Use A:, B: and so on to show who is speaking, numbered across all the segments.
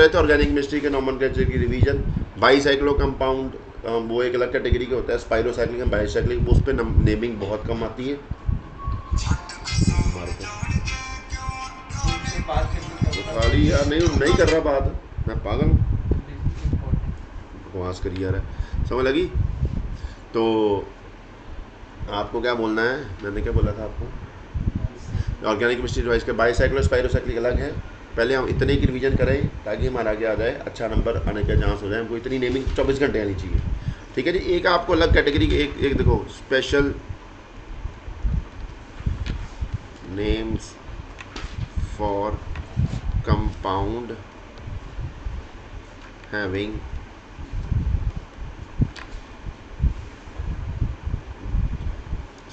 A: रहे थे organic chemistry के नोमेनक्लेचर की रिवीजन। बाईसाइक्लो कंपाउंड वो एक अलग कैटेगरी का होता है, स्पाइरोसाइक्लिक एंड बाईसाइक्लिक, उस पर नेमिंग बहुत कम आती है हमारे को।
B: उनसे बात करनी
A: तो
B: कब
A: खाली यार नहीं कर रहा बात, मैं पागल हूँ,
B: इम्पोर्टेंट।
A: बकवास करी यार, समझ लगी। तो आपको क्या बोलना है, मैंने क्या बोला था आपको, ऑर्गेनिक केमिस्ट्री डिवाइस के बाईसाइक्लो स्पाइरोसाइक्लिक अलग है। पहले हम इतने की रिवीजन करें ताकि हमारा आगे आ जाए, अच्छा नंबर आने का चांस हो जाए। हमको इतनी नेमिंग 24 घंटे आनी चाहिए, ठीक है जी। एक आपको अलग कैटेगरी की एक देखो, special names for compound having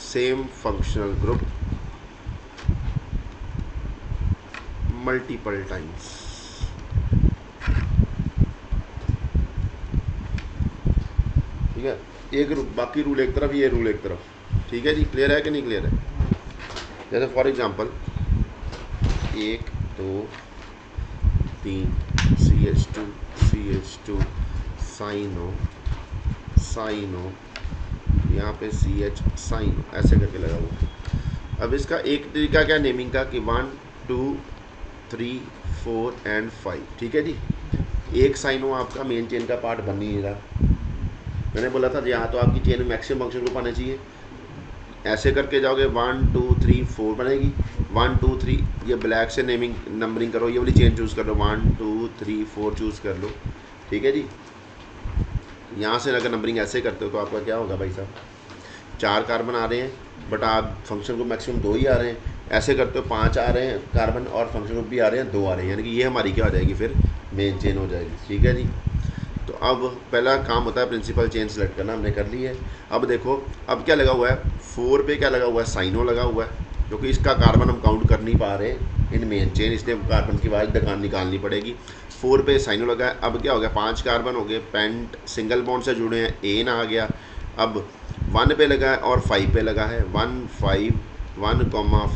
A: same functional group multiple times. ठीक है, एक बाकी रूल एक तरफ, ये रूल एक तरफ, ठीक है जी। क्लियर है कि नहीं क्लियर है? जैसे for example 1 2 3 CH2 cyano cyano, यहाँ पे CH साइनो, ऐसे करके लगा हुआ। अब इसका एक तरीका क्या नेमिंग का कि 1 2 3 4 एंड 5, ठीक है जी। एक साइनो आपका मेन चेन का पार्ट बन नहीं रहा। मैंने बोला था यहाँ तो आपकी चेन में मैक्सिमम फंक्शन ग्रुप आने चाहिए। ऐसे करके जाओगे 1 2 3 4 बनेगी। 1 2 3 ये ब्लैक से नेमिंग नंबरिंग करो, ये वाली चेन चूज़ कर लो, 1 2 3 4 चूज़ कर लो, ठीक है जी। यहाँ से अगर नंबरिंग ऐसे करते हो तो आपका क्या होगा भाई साहब, 4 कार्बन आ रहे हैं बट आप फंक्शन ग्रुप मैक्सिमम 2 ही आ रहे हैं। ऐसे करते हो 5 आ रहे हैं कार्बन और फंक्शन ग्रुप भी आ रहे हैं 2 आ रहे हैं, यानी कि ये हमारी क्या हो जाएगी, फिर मेन चेन हो जाएगी, ठीक है जी। तो अब पहला काम होता है प्रिंसिपल चेन सेलेक्ट करना, हमने कर ली है। अब देखो अब क्या लगा हुआ है, 4 पे क्या लगा हुआ है, साइनो लगा हुआ है, क्योंकि इसका कार्बन हम काउंट कर नहीं पा रहे इन मेन चेन, इसलिए कार्बन की आवाज़ दुकान निकालनी पड़ेगी। 4 पे साइनो लगा है। अब क्या हो गया, 5 कार्बन हो गए, पेंट सिंगल बॉन्ड से जुड़े हैं, एन आ गया। अब 1 पे लगा है और 5 पे लगा है, 1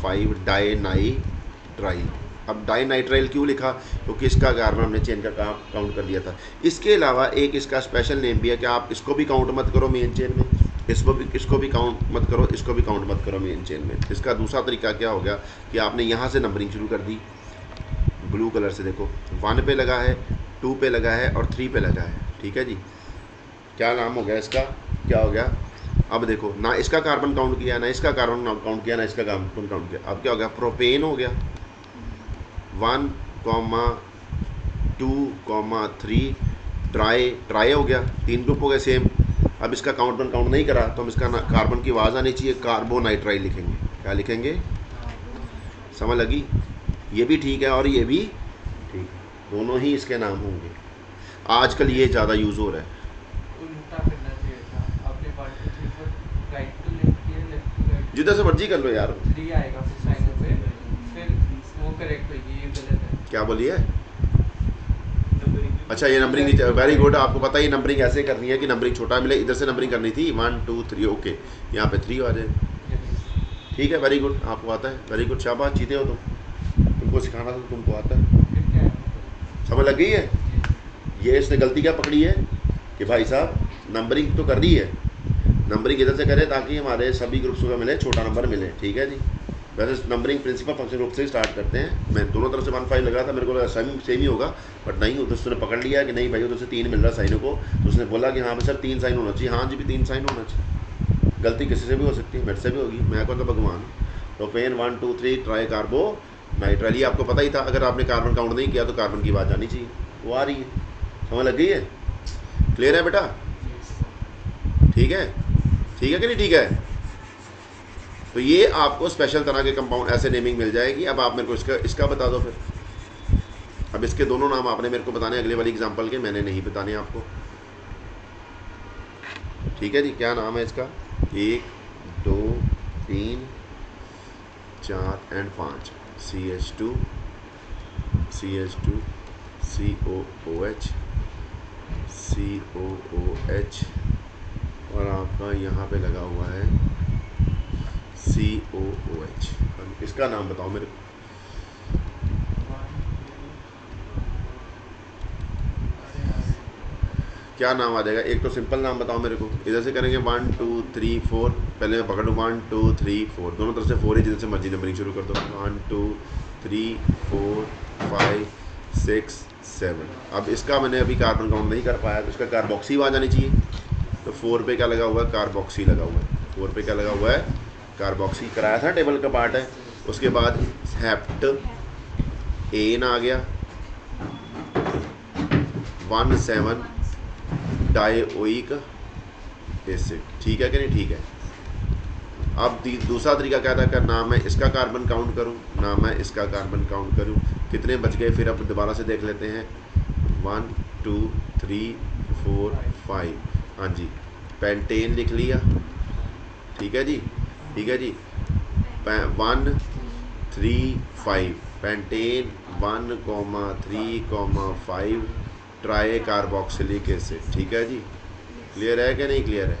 A: 5 डाई नाइट्राइल। अब डाई नाइट्राइल क्यों लिखा, क्योंकि इसका कार्बन हमने चेन का काउंट कर लिया था। इसके अलावा एक इसका स्पेशल नेम भी है कि आप इसको भी काउंट मत करो मेन चेन में, इसको भी काउंट मत करो, इसको भी काउंट मत करो मेन चेन में। इसका दूसरा तरीका क्या हो गया कि आपने यहाँ से नंबरिंग शुरू कर दी, ब्लू कलर से देखो, 1 पे लगा है, 2 पे लगा है और 3 पे लगा है, ठीक है जी। क्या नाम हो गया इसका, क्या हो गया, अब देखो ना इसका कार्बन काउंट किया, ना इसका कार्बन काउंट किया, ना इसका कार्बन काउंट किया। अब क्या हो गया, प्रोपेन हो गया। 1 2 3 ट्राई हो गया, 3 ग्रुप हो गए सेम। अब इसका काउंट नहीं करा तो हम इसका कार्बन की आवाज़ आनी चाहिए, कार्बोनाइट्राइल लिखेंगे। क्या लिखेंगे, समझ लगी? ये भी ठीक है और ये भी ठीक है, दोनों ही इसके नाम होंगे। आजकल ये ज़्यादा यूज़ हो रहा है।
B: उल्टा करना चाहिए था आपने, 1 2 3 4 राइट टू लेफ्ट किया, लेफ्ट टू राइट,
A: जिधर से मर्जी कर लो यार।
B: 3 आएगा फिर साइनो पे, फिर वो करेक्ट होगी, ये गलत है।
A: क्या बोलिए, अच्छा ये नंबरिंग नीचे, वेरी गुड। आपको पता है ये नंबरिंग ऐसे करनी है कि नंबरिंग छोटा मिले, इधर से नंबरिंग करनी थी 1 2 3, ओके, यहाँ पे 3 आ जाए, ठीक है, वेरी गुड, आपको आता है, वेरी गुड, शाबाश, जीते हो तुमको सिखाना था, तुमको आता है,
B: फिर क्या है,
A: समझ लग गई है। ये इसने गलती क्या पकड़ी है कि भाई साहब नंबरिंग तो कर रही है, नंबरिंग इधर से करे ताकि हमारे सभी ग्रुप्स को मिले, छोटा नंबर मिले, ठीक है जी। वैसे नंबरिंग प्रिंसिपल फंक्शन ग्रुप से ही स्टार्ट करते हैं। मैं दोनों तरफ से 1 5 लगा था, मेरे को लगा सेम ही होगा, बट नहीं, उधर से पकड़ लिया कि नहीं भाई उधर से 3 मिल रहा साइनों को, तो उसने बोला कि हाँ भाई सर 3 साइन होना चाहिए, हाँ जी भी 3 साइन होना चाहिए। गलती किसी से भी हो सकती है, मेरे से भी होगी, मैं कौन सा भगवान। तो पेन 1 2 3 ट्राई कार्बो नाइट्राइल, ये आपको पता ही था, अगर आपने कार्बन काउंट नहीं किया तो कार्बन की आवाज़ आनी चाहिए, वो आ रही है, समझ लग गई है, क्लियर है बेटा, ठीक है, ठीक है कि नहीं ठीक है। तो ये आपको स्पेशल तरह के कंपाउंड ऐसे नेमिंग मिल जाएगी। अब आप मेरे को इसका बता दो फिर। अब इसके दोनों नाम आपने मेरे को बताने, अगले वाली एग्जांपल के मैंने नहीं बताने आपको, ठीक है जी। क्या नाम है इसका, 1 2 3 4 एंड 5, CH2 COOH COOH और आपका यहाँ पे लगा हुआ है COOH। इसका नाम बताओ मेरे को, क्या नाम आ जाएगा? एक तो सिंपल नाम बताओ मेरे को, इधर से करेंगे 1 2 3 4, पहले मैं पकड़ लूँ 1 2 3 4, दोनों तरफ से 4 ही, जिधर से मर्जी नंबरिंग शुरू कर दो। 1 2 3 4 5 6 7। अब इसका मैंने अभी कार्बन काउंट नहीं कर पाया, तो इसका कार्बोक्सी आ जानी चाहिए। तो 4 पे क्या लगा हुआ है? कार्बोक्सी लगा हुआ है। 4 पे क्या लगा हुआ है? कार्बोक्सी कराया था, टेबल का पार्ट है। उसके बाद हेप्ट एन आ गया, 1,7 डाइओइक एसिड। ठीक है कि नहीं? ठीक है। अब दूसरा तरीका क्या था? ना मैं इसका कार्बन काउंट करूं, ना मैं इसका कार्बन काउंट करूं। कितने बच गए फिर? अब दोबारा से देख लेते हैं। 1 2 3 4 5। हाँ जी, पेंटेन लिख लिया। ठीक है जी, ठीक है जी। 1 3 5 पेंटेन 1,3,5 ट्राई कार्बोक्सिलिक एसिड। ठीक है जी, क्लियर है कि नहीं क्लियर है?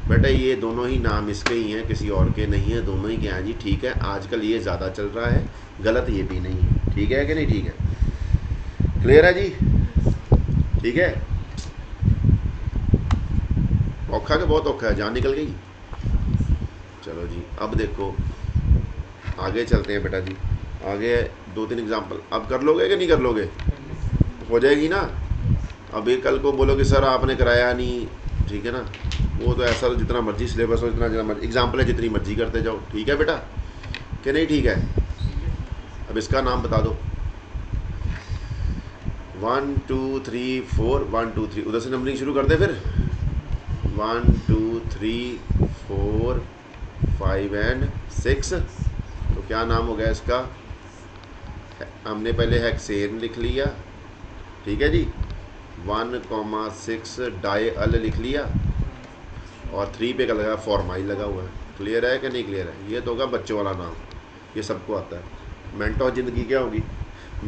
A: बेटा ये दोनों ही नाम इसके ही हैं, किसी और के नहीं है, दोनों ही के हैं जी। ठीक है, आजकल ये ज़्यादा चल रहा है, गलत ये भी नहीं है। ठीक है कि नहीं? ठीक है, क्लियर है जी? ठीक है। औखा के बहुत औखा है, जान निकल गई। चलो जी, अब देखो आगे चलते हैं बेटा जी। आगे 2-3 एग्जाम्पल अब कर लोगे कि नहीं कर लोगे? हो जाएगी ना? अब ये कल को बोलो कि सर आपने कराया नहीं, ठीक है ना? वो तो ऐसा जितना मर्जी सिलेबस हो, जितना मर्जी एग्जाम्पल है, जितनी मर्जी करते जाओ। ठीक है बेटा कि नहीं? ठीक है। अब इसका नाम बता दो। 1 2 3 4 1 2 3, उधर से नंबरिंग शुरू कर दे फिर। 1 2 3 4 5 एंड 6। तो क्या नाम हो गया इसका? हमने पहले हेक्सेन लिख लिया, ठीक है जी। 1,6 डाई लिख लिया, और 3 पे का लगा फॉर्माइल लगा हुआ है। क्लियर है कि नहीं क्लियर है? ये तो होगा बच्चों वाला नाम, ये सबको आता है। मेंटो ज़िंदगी क्या होगी?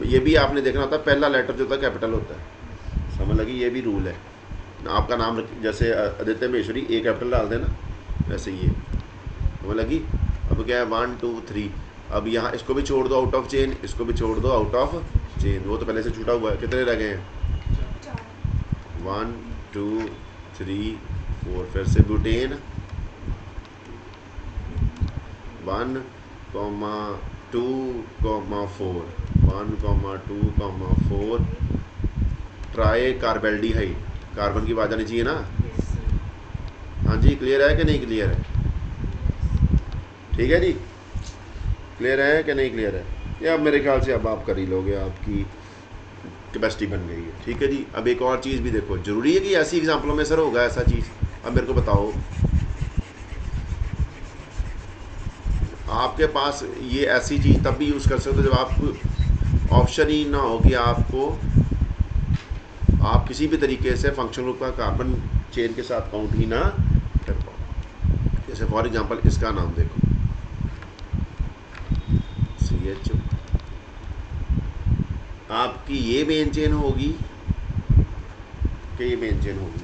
A: ये भी आपने देखना होता है, पहला लेटर जो होता है कैपिटल होता है। समझ लगी? ये भी रूल है। आपका नाम जैसे आदित्य महेश्वरी, ए कैपिटल डाल देना, वैसे ये समझ लगी? अब क्या है? 1 2 3। अब यहाँ इसको भी छोड़ दो आउट ऑफ चेन, इसको भी छोड़ दो आउट ऑफ चेन, वो तो पहले से छूटा हुआ है। कितने रह गए हैं? 1 2 3 4। फिर से ब्यूटेन 1,2,4 1,2,4 ट्राई कार्बेल्डिहाइड। कार्बन की बात आनी चाहिए ना? हाँ जी, क्लियर है कि नहीं क्लियर है? ठीक है जी, क्लियर है कि नहीं क्लियर है? ये अब मेरे ख्याल से अब आप कर ही लोगे, आपकी कैपेसिटी बन गई है। ठीक है जी। अब एक और चीज़ भी देखो, ज़रूरी है कि ऐसी एग्जाम्पलों में सर होगा ऐसा चीज़? अब मेरे को बताओ, आपके पास ये ऐसी चीज़ तब भी यूज़ कर सकते हो जब आपको ऑप्शन ही ना हो कि आप किसी भी तरीके से फंक्शन ग्रुप का कार्बन चेन के साथ काउंट ही ना कर पाओ। जैसे फॉर एग्जांपल इसका नाम देखो, CH। आपकी ये मेन चेन होगी कि ये मेन चेन होगी?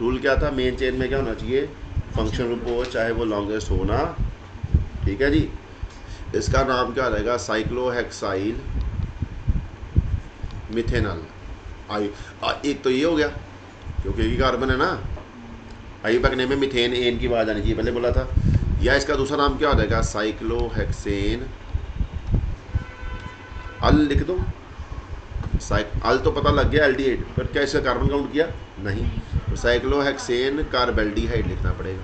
A: रूल क्या था? मेन चेन में क्या होना चाहिए? फंक्शन ग्रुप हो, चाहे वो लॉन्गेस्ट हो ना। ठीक है जी। इसका नाम क्या रहेगा? Cyclohexyl methanol. एक तो ये हो गया, क्योंकि ये कार्बन है ना। आई पकने में मिथेन एन की बात आनी चाहिए, पहले बोला था। या इसका दूसरा नाम क्या हो जाएगा? साइक्लोहेक्सेन अल लिख दो। अल तो पता लग गया, एल्डिहाइड, पर क्या इसका कार्बन काउंट किया? नहीं। तो साइक्लोहेक्सेन कार्बेल्डिहाइड लिखना पड़ेगा।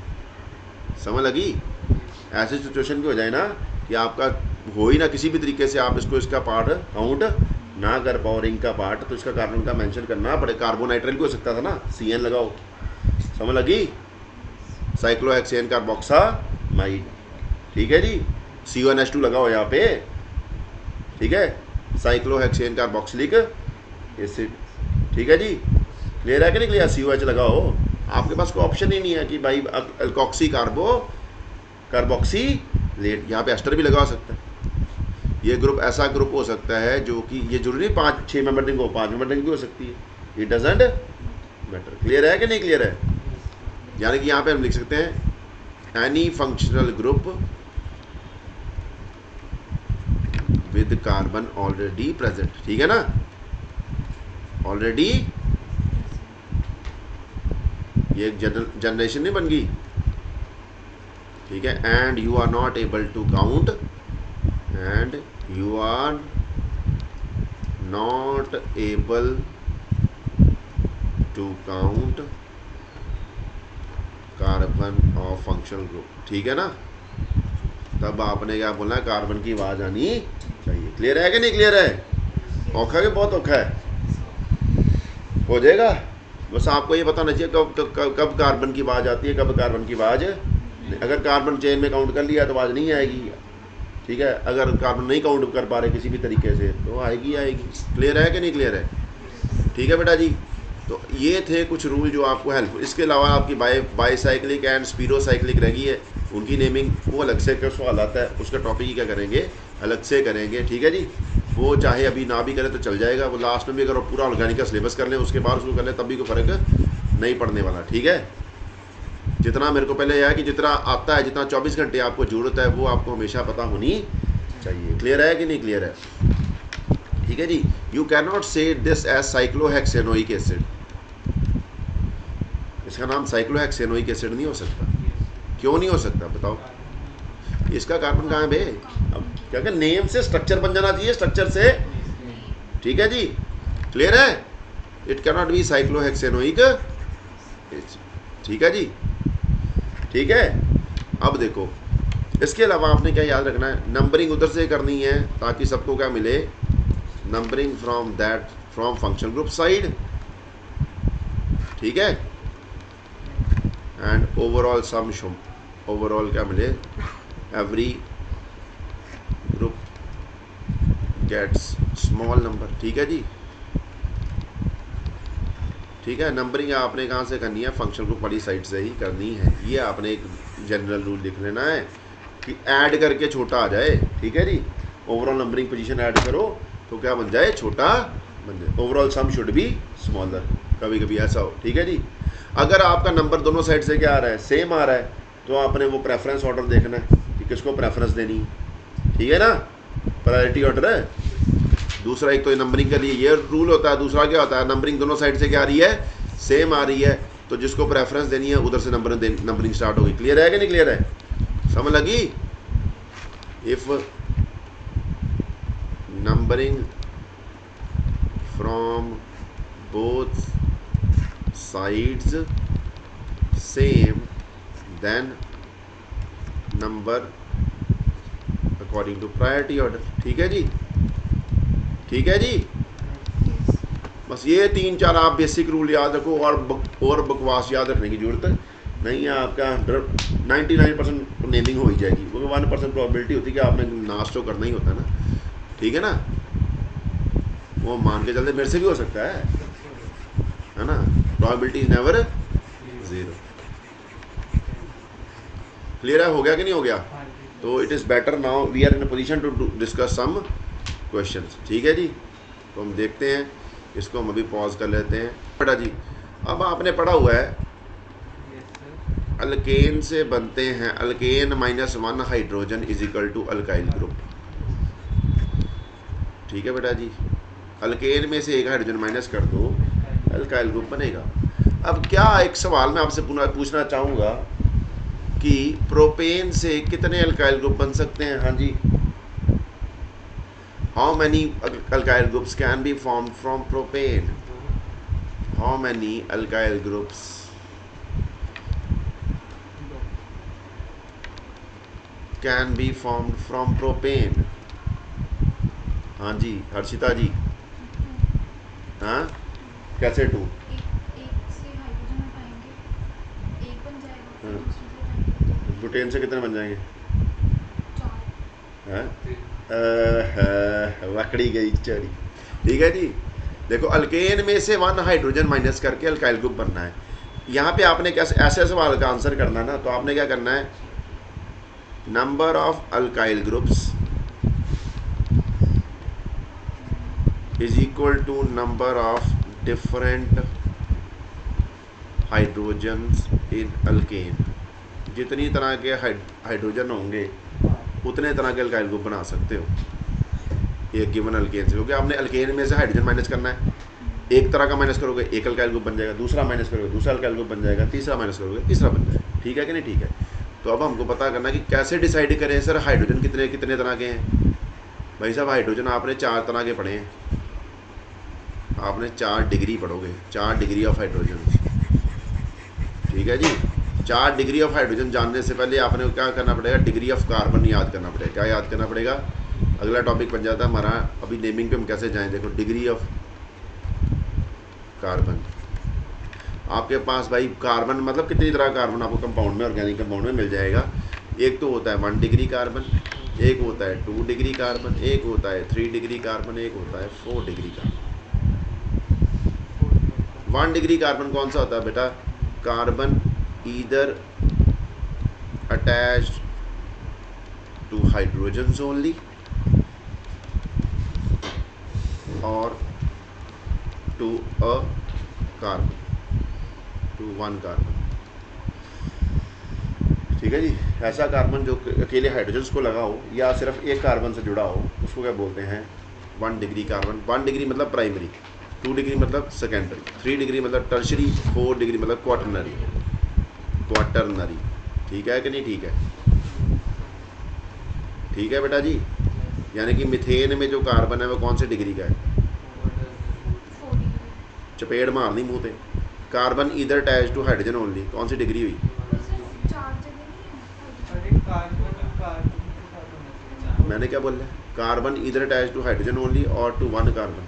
A: समझ लगी? ऐसी सिचुएशन भी हो जाए ना कि आपका हो ही ना किसी भी तरीके से, आप इसका पार्ट काउंट ना कर पाओ, रिंग का पार्ट, तो इसका कार्बन का मेंशन करना पड़े। कार्बोनाइट्राइल भी हो सकता था ना, CN लगाओ। समझ लगी? Cyclohexane carboxamide. ठीक है जी। CONH2 लगाओ यहाँ पे। ठीक है, साइक्लोहेक्सेन कार्बोक्सिलिक एसिड। ठीक है जी, क्लियर है कि नहीं क्लियर? COH लगाओ। आपके पास कोई ऑप्शन ही नहीं है कि भाई अल्कोक्सी कार्बोक्सीलेट, यहाँ पे एस्टर भी लगा सकता है। ये ग्रुप ऐसा ग्रुप हो सकता है जो कि ये जरूरी 5-6 मेंबर रिंग हो, 5 मेंबर रिंग भी हो सकती है। It doesn't matter. क्लियर है कि नहीं क्लियर है? यानी कि यहाँ पे हम लिख सकते हैं any functional group with carbon already present, ठीक है ना, ऑलरेडी, ये एक जनरेशन नहीं बन गई, ठीक है। And you are not able to count, and you are not able to count carbon of functional group, ठीक है ना। तब आपने क्या बोलना है, कार्बन की आवाज आनी चाहिए। क्लियर है कि नहीं क्लियर है? औखा के बहुत औखा है, हो जाएगा। बस आपको ये पता होना चाहिए कब कार्बन की आवाज आती है, कब कार्बन की आवाज। अगर कार्बन चेन में काउंट कर लिया तो आवाज नहीं आएगी, ठीक है। अगर कार्बन नहीं काउंट कर पा रहे किसी भी तरीके से तो आएगी आएगी। क्लियर है कि नहीं क्लियर है? ठीक है बेटा जी। तो ये थे कुछ रूल जो आपको हेल्प। इसके अलावा आपकी बाईसाइक्लिक एंड स्पीरोसाइक्लिक रहेगी है, उनकी नेमिंग वो अलग से कर सवाल आता है, उसका टॉपिक ही क्या करेंगे, अलग से करेंगे, ठीक है जी। वो चाहे अभी ना भी करें तो चल जाएगा, वो लास्ट में भी अगर पूरा ऑर्गेनिक का सिलेबस कर लें उसके बाद उसको कर लें तब भी कोई फ़र्क नहीं पड़ने वाला, ठीक है। जितना मेरे को पहले यह है कि जितना आता है, जितना 24 घंटे आपको ज़रूरत है वो आपको हमेशा पता होनी चाहिए। क्लियर है कि नहीं क्लियर है? ठीक है जी। यू कैन नॉट से दिस एज साइक्लोहेक्सेनोइक एसिड, इसका नाम साइक्लोहेक्सेनोइक एसिड नहीं हो सकता। क्यों नहीं हो सकता बताओ? इसका कार्बन कहाँ है बे? अब क्या क्या नेम से स्ट्रक्चर बन जाना चाहिए, स्ट्रक्चर से, ठीक है जी। क्लियर है? इट कैन नॉट बी साइक्लोहेक्सेनोइक, ठीक है जी, ठीक है। अब देखो इसके अलावा आपने क्या याद रखना है, नंबरिंग उधर से करनी है ताकि सबको क्या मिले, numbering from function group side, ठीक है। एंड ओवरऑल सम ओवरऑल क्या मिले, every group gets small number, ठीक है जी, ठीक है। नंबरिंग आपने कहाँ से करनी है, फंक्शन ग्रुप वाली साइड से ही करनी है। ये आपने एक जनरल रूल लिख लेना है कि ऐड करके छोटा आ जाए, ठीक है जी। ओवरऑल नंबरिंग पोजीशन ऐड करो तो क्या बन जाए, छोटा बन जाए। Overall sum should be smaller, कभी कभी ऐसा हो, ठीक है जी। अगर आपका नंबर दोनों साइड से क्या आ रहा है, सेम आ रहा है, तो आपने वो प्रेफरेंस ऑर्डर देखना है कि किसको प्रेफरेंस देनी, ठीक है ना, प्रायोरिटी ऑर्डर है। दूसरा एक तो नंबरिंग के लिए ये रूल होता है, दूसरा क्या होता है, नंबरिंग दोनों साइड से क्या आ रही है, सेम आ रही है, तो जिसको प्रेफरेंस देनी है उधर से नंबरिंग स्टार्ट होगी। क्लियर है कि नहीं क्लियर है? समझ लगी? If numbering from both sides same then number according to priority order, ठीक है जी, ठीक है जी। बस ये 3-4 आप बेसिक रूल याद रखो, और बकवास याद रखने की जरूरत नहीं है। आपका 99% नेमिंग हो ही जाएगी, वो 1% प्रोबेबिलिटी होती है कि आपने नाश तो करना ही होता है ना, ठीक है ना। वो मान के चलते मेरे से भी हो सकता है ना, प्रोबेबिलिटी इज नेवर 0। क्लियर है? हो गया कि नहीं हो गया? तो it is better now we are in a position to discuss some questions, ठीक है जी। तो हम देखते हैं इसको, हम अभी पॉज कर लेते हैं बेटा जी। अब आपने पढ़ा हुआ है अल्केन से बनते हैं, alkane -1 hydrogen is equal to alkyl group, ठीक है बेटा जी। अल्केन में से एक हाइड्रोजन माइनस कर दो, अल्काइल ग्रुप बनेगा। अब क्या एक सवाल मैं आपसे पूछना चाहूँगा कि प्रोपेन से कितने अल्काइल ग्रुप बन सकते हैं? हाँ जी, how many alkyl groups can be formed from propane? How many alkyl groups can be formed from propane? हाँ जी हर्षिता जी, हाँ कैसे 2? ब्यूटेन से कितने बन जाएंगे? लकड़ी गई चढ़ी, ठीक है जी। देखो अल्केन में से 1 हाइड्रोजन माइनस करके अल्काइल ग्रुप बनना है। यहाँ पे आपने कैसे ऐसे सवाल का आंसर करना है ना, तो आपने क्या करना है, number of alkyl groups is equal to number of different hydrogens in alkane. जितनी तरह के हाइड्रोजन होंगे उतने तरह के अल्काइल ग्रुप बना सकते हो, एक गिवन अल्केन से, क्योंकि आपने अल्केन में से हाइड्रोजन माइनस करना है। एक तरह का माइनस करोगे एक अल्काइल ग्रुप बन जाएगा, दूसरा माइनस करोगे दूसरा अल्काइल ग्रुप बन जाएगा, तीसरा माइनस करोगे तीसरा बन जाएगा। ठीक है कि नहीं? ठीक है। तो अब हमको पता करना कि कैसे डिसाइड करें सर हाइड्रोजन कितने कितने तरह के हैं। भाई साहब हाइड्रोजन आपने 4 तरह के पढ़े हैं, आपने 4 डिग्री पढ़ोगे, 4 डिग्री ऑफ हाइड्रोजन। ठीक है जी। 4 डिग्री ऑफ हाइड्रोजन जानने से पहले आपने क्या करना पड़ेगा, डिग्री ऑफ कार्बन याद करना पड़ेगा। क्या याद करना पड़ेगा? अगला टॉपिक बन जाता है हमारा, अभी नेमिंग पे हम कैसे जाएं। देखो डिग्री ऑफ कार्बन, आपके पास भाई कार्बन मतलब कितनी तरह कार्बन आपको कंपाउंड में, ऑर्गेनिक कंपाउंड में मिल जाएगा। एक तो होता है 1 डिग्री कार्बन, एक होता है 2 डिग्री कार्बन, एक होता है 3 डिग्री कार्बन, एक होता है 4 डिग्री कार्बन। 1 डिग्री कार्बन कौन सा होता है बेटा? Carbon either attached to hydrogen only और to a carbon, to 1 carbon. ठीक है जी। ऐसा कार्बन जो अकेले हाइड्रोजन को लगा हो या सिर्फ एक कार्बन से जुड़ा हो, उसको क्या बोलते हैं? 1 डिग्री कार्बन। 1 डिग्री मतलब प्राइमरी, 2 डिग्री मतलब सेकेंडरी, 3 डिग्री मतलब टर्शरी, 4 डिग्री मतलब क्वाटरनरी। क्वाटरनरी। ठीक है कि नहीं? ठीक है। ठीक है बेटा जी। यानी कि मिथेन में जो कार्बन है वो कौन से डिग्री का है? चपेट मारनी मुंह पे। Carbon either attach to hydrogen only, कौन सी डिग्री हुई? मैंने क्या बोला? Carbon either attach to hydrogen only और टू 1 कार्बन।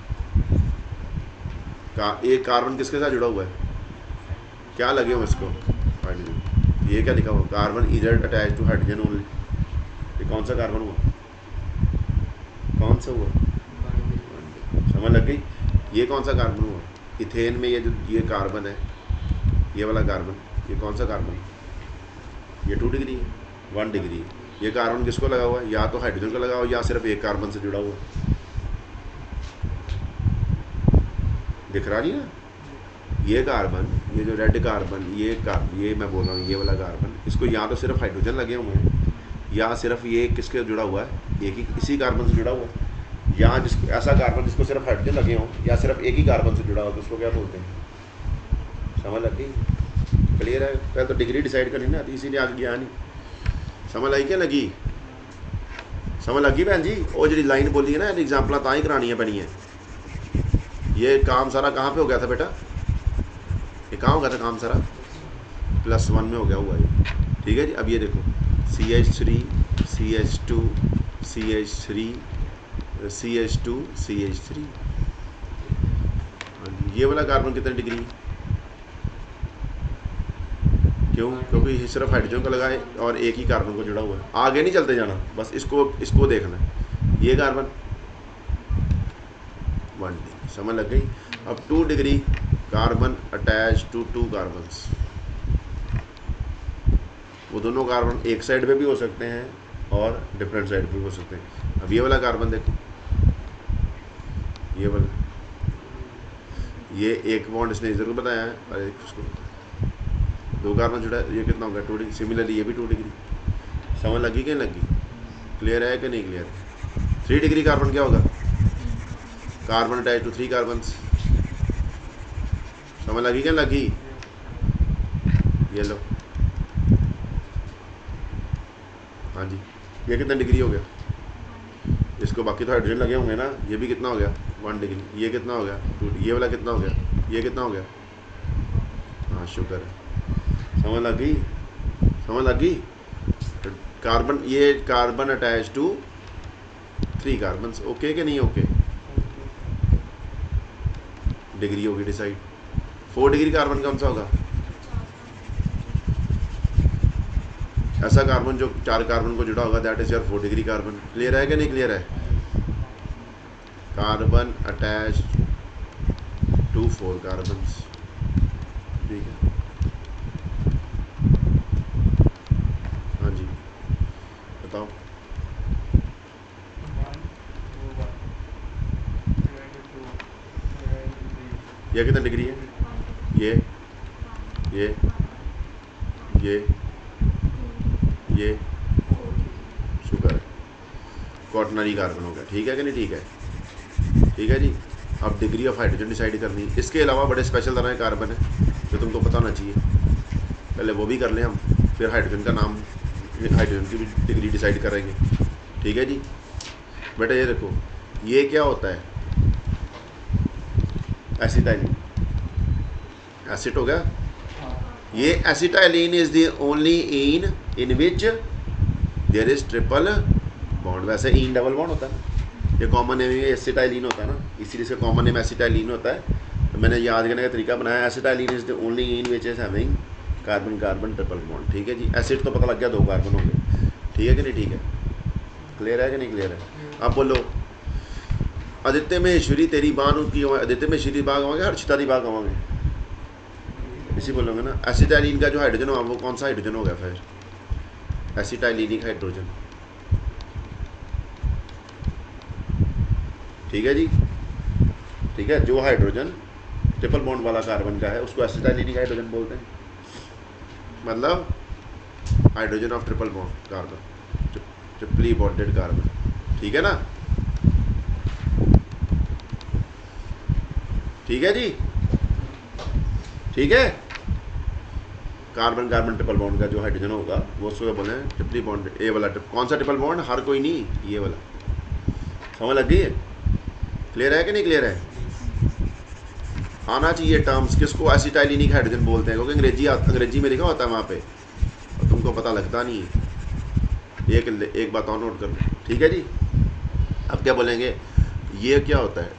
A: एक कार्बन किसके साथ जुड़ा हुआ है? क्या लगे हो इसको? हाइड्रोजन। ये क्या लिखा हुआ? Carbon either attach to hydrogen only. ये कौन सा कार्बन हुआ? कौन सा हुआ? समझ लग गई? ये कौन सा कार्बन हुआ? इथेन में ये जो ये कार्बन है, ये वाला कार्बन, ये कौन सा कार्बन है? ये 2 डिग्री है, 1 डिग्री है। ये कार्बन किसको लगा हुआ है? या तो हाइड्रोजन को लगा हुआ या सिर्फ एक कार्बन से जुड़ा हुआ। दिख रहा नहीं ना? ये कार्बन, ये जो रेड कार्बन, ये मैं बोल रहा हूँ, ये वाला कार्बन, इसको या तो सिर्फ हाइड्रोजन लगे हुए हैं या सिर्फ ये किसके जुड़ा हुआ है? एक ही इसी कार्बन से जुड़ा हुआ है। या जिस ऐसा कार्बन जिसको सिर्फ हाइड्रोजन लगे हों या सिर्फ एक ही कार्बन से जुड़ा हो, तो उसको क्या बोलते हैं? समझ लग गई? क्लियर है? पहले तो डिग्री डिसाइड करनी ना, इसीलिए आगे गया नहीं। समझ आई क्या लगी? समझ लगी भैन जी? वो जी लाइन बोली है ना, एग्जाम्पल तो ही करानी पैनी है। ये काम सारा कहाँ पे हो गया था बेटा? ये कहाँ हो गया था काम सारा? +1 में हो गया हुआ ये। ठीक है जी। अब ये देखो CH3 CH2 CH3 CH2 CH3। ये वाला कार्बन कितने डिग्री? क्यों? क्योंकि सिर्फ हाइड्रोजन को लगा है और एक ही कार्बन को जुड़ा हुआ है। आगे नहीं चलते जाना, बस इसको देखना है। ये कार्बन 1 डिग्री। समझ लग गई? अब 2 degree carbon attach to 2 carbons. वो दोनों कार्बन एक साइड पे भी हो सकते हैं और डिफरेंट साइड पे भी हो सकते हैं। अब ये वाला कार्बन देखो, ये वाला, ये एक बॉन्ड इसने इधर को बताया है और एक उसको, 2 कार्बन जुड़ा है। ये कितना हो गया? 2 डिग्री। सिमिलरली ये भी 2 डिग्री। समझ लगी कि नहीं लगी? क्लियर है कि नहीं क्लियर? 3 डिग्री कार्बन क्या होगा? Carbon attach to 3 carbons. समझ लगी क्या लगी? ये लो, हाँ जी। ये कितना डिग्री हो गया? इसको बाकी तो हाइड्रोजन लगे होंगे ना, ये भी कितना हो गया? 1 डिग्री। ये कितना हो गया? 2। ये वाला कितना हो गया? ये कितना हो गया? हाँ शुक्र है। समझ लग गई? समझ लग गई? कार्बन, ये carbon attach to 3 carbon. Okay कि नहीं ओके? डिग्री होगी डिसाइड। 4 डिग्री कार्बन कौन सा होगा? ऐसा कार्बन जो 4 कार्बन को जुड़ा होगा, that is your 4 degree carbon. Clear है कि नहीं क्लियर है? Carbon attach to 4 carbon. ठीक है, हाँ जी बताओ। यह कितना डिग्री है? ये शुक्र है। क्वाटरनरी कार्बन हो गया। ठीक है कि नहीं? ठीक है, ठीक है जी। अब डिग्री ऑफ हाइड्रोजन डिसाइड करनी है। इसके अलावा बड़े स्पेशल तरह के कार्बन है जो तुमको पता होना चाहिए, पहले वो भी कर लें हम, फिर हाइड्रोजन का नाम, हाइड्रोजन की भी डिग्री डिसाइड करेंगे। ठीक है जी। बेटा ये देखो, ये क्या होता है? एसिटाइलिन, एसिड हो गया। ये acetylene is the only in which there is triple bond. वैसे इन डबल बॉन्ड होता है ना, ये कॉमन नेम एसिटाइलिन होता है ना, इसीलिए इसका कॉमन नेम एसिटाइलिन होता है। तो मैंने याद करने का तरीका बनाया, acetylene is the only in which is having carbon carbon triple bond. ठीक है जी। एसिड तो पता लग गया, 2 कार्बन होंगे। ठीक है कि नहीं? ठीक है, क्लियर है कि नहीं क्लियर है? अब बोलो, आदित्य महेश्वरी तेरी बान की, आदित्य महेश्वरी बाग आवांगे, हर्षिता दी बाग आवांगे, इसी बोलोगे ना। एसिटाइलिन का जो हाइड्रोजन होगा वो कौन सा हाइड्रोजन होगा फिर? Acetylenic hydrogen. ठीक है जी। ठीक है, जो हाइड्रोजन ट्रिपल बॉन्ड वाला कार्बन का है उसको एसिटाइलिनिक हाइड्रोजन बोलते हैं, मतलब hydrogen of triple bond carbon, triply bonded carbon. ठीक है ना? ठीक है जी। ठीक है, कार्बन कार्बन ट्रिपल बॉन्ड का जो हाइड्रोजन होगा वो उसको बोले हैं ट्रिपली बॉन्डेड। ए वाला कौन सा ट्रिपल बॉन्ड? हर कोई नहीं, ये वाला। समझ लग गई है? क्लियर है कि नहीं क्लियर है? आना चाहिए टर्म्स, किसको एसिटाइलिनिक हाइड्रोजन बोलते हैं, क्योंकि अंग्रेजी में लिखा होता है वहाँ पे और तुमको पता लगता नहीं है। एक बात और नोट कर लो। ठीक है जी। अब क्या बोलेंगे, ये क्या होता है?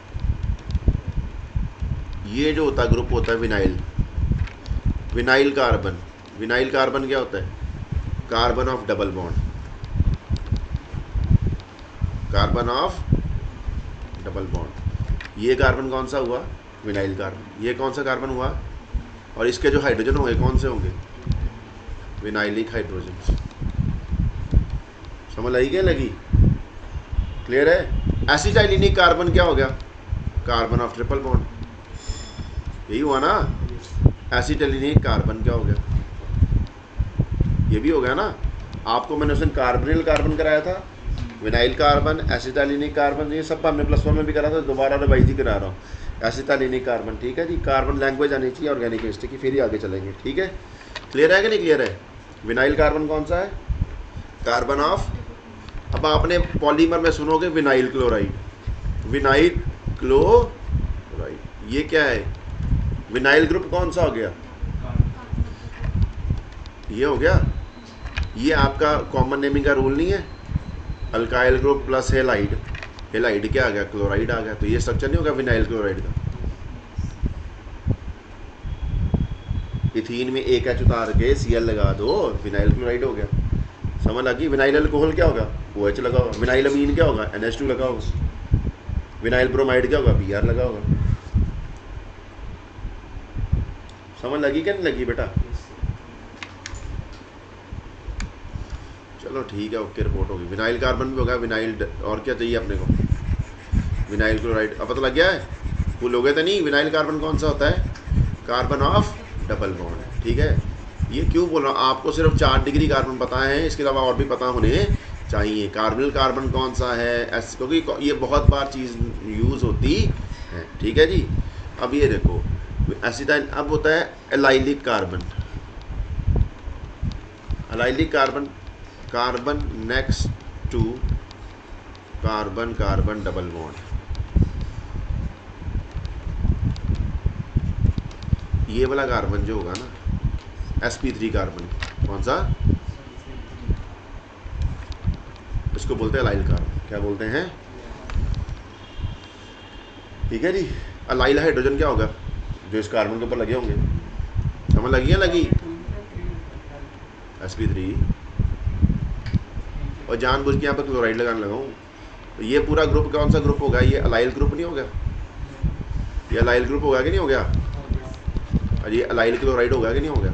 A: ये जो होता है ग्रुप होता है vinyl, vinyl carbon. Vinyl carbon क्या होता है? Carbon of double bond, carbon of double bond. ये कार्बन कौन सा हुआ? Vinyl carbon. ये कौन सा कार्बन हुआ? और इसके जो हाइड्रोजन होंगे कौन से होंगे? Vinylic hydrogen. समझ लगी क्या लगी? क्लियर है? एसिटाइलिनिक कार्बन क्या हो गया? Carbon of triple bond. यही हुआ ना? एसिटाइलिनिक कार्बन क्या हो गया? ये भी हो गया ना? आपको मैंने उस दिन कार्बोनिल कार्बन कराया था, विनाइल कार्बन, एसिटाइलिनिक कार्बन, ये सब हमने +1 में भी करा था, दोबारा रिवाइज ही करा रहा हूँ। एसिटाइलिनिक कार्बन। ठीक है जी। कार्बन लैंग्वेज आनी चाहिए ऑर्गेनिक केमिस्ट्री की, फिर ही आगे चलेंगे। ठीक है, क्लियर है कि नहीं क्लियर है? विनाइल कार्बन कौन सा है? कार्बन ऑफ, अब आपने पॉलीमर में सुनोगे विनाइल क्लोराइड, विनाइल क्लोराइड। ये क्या है? विनाइल ग्रुप कौन सा हो गया? ये हो गया। ये आपका कॉमन नेमिंग का रूल नहीं है? Alkyl group plus halide, halide क्या आ गया? क्लोराइड आ गया। तो ये स्ट्रक्चर नहीं होगा विनाइल क्लोराइड का? इथीन में एक एच उतार के Cl लगा दो, विनाइल क्लोराइड हो गया। समझ लगी? विनाइल अल्कोहल क्या होगा? OH लगा होगा। विनाइल अमीन क्या होगा? NH2 लगा होगा। विनाइल ब्रोमाइड क्या होगा? Br लगा होगा। समझ लगी क्या नहीं लगी बेटा? चलो ठीक है, ओके, रिपोर्ट होगी। विनाइल कार्बन भी होगा, विनाइल, और क्या चाहिए अपने को? Vinyl chloride. अब पता लग गया है? भूल हो गए तो नहीं? विनाइल कार्बन कौन सा होता है? Carbon of double bond. ठीक है, ये क्यों बोल रहा हूँ? आपको सिर्फ 4 डिग्री कार्बन पता है, इसके अलावा और भी पता होने चाहिए। कार्बोनिल कार्बन कौन सा है, क्योंकि ये बहुत बार चीज़ यूज़ होती है। ठीक है जी। अब ये देखो एसिटाइल, अब होता है allylic carbon. Allylic carbon, carbon next to carbon carbon double bond. ये वाला कार्बन जो होगा ना, sp3 कार्बन, कौन सा? इसको बोलते हैं अलाइल कार्बन। क्या बोलते हैं? ठीक है जी। अलाइल हाइड्रोजन क्या होगा? जो इस कार्बन के ऊपर लगे होंगे। समझ लगी है? लगी? sp3, और जानबूझ के यहाँ पर क्लोराइड लगाने लगाऊँ। तो ये पूरा ग्रुप कौन सा ग्रुप होगा? ये अलाइल ग्रुप नहीं होगा? ये अलाइल ग्रुप होगा कि नहीं हो गया? और ये अलाइल क्लोराइड होगा कि नहीं होगा?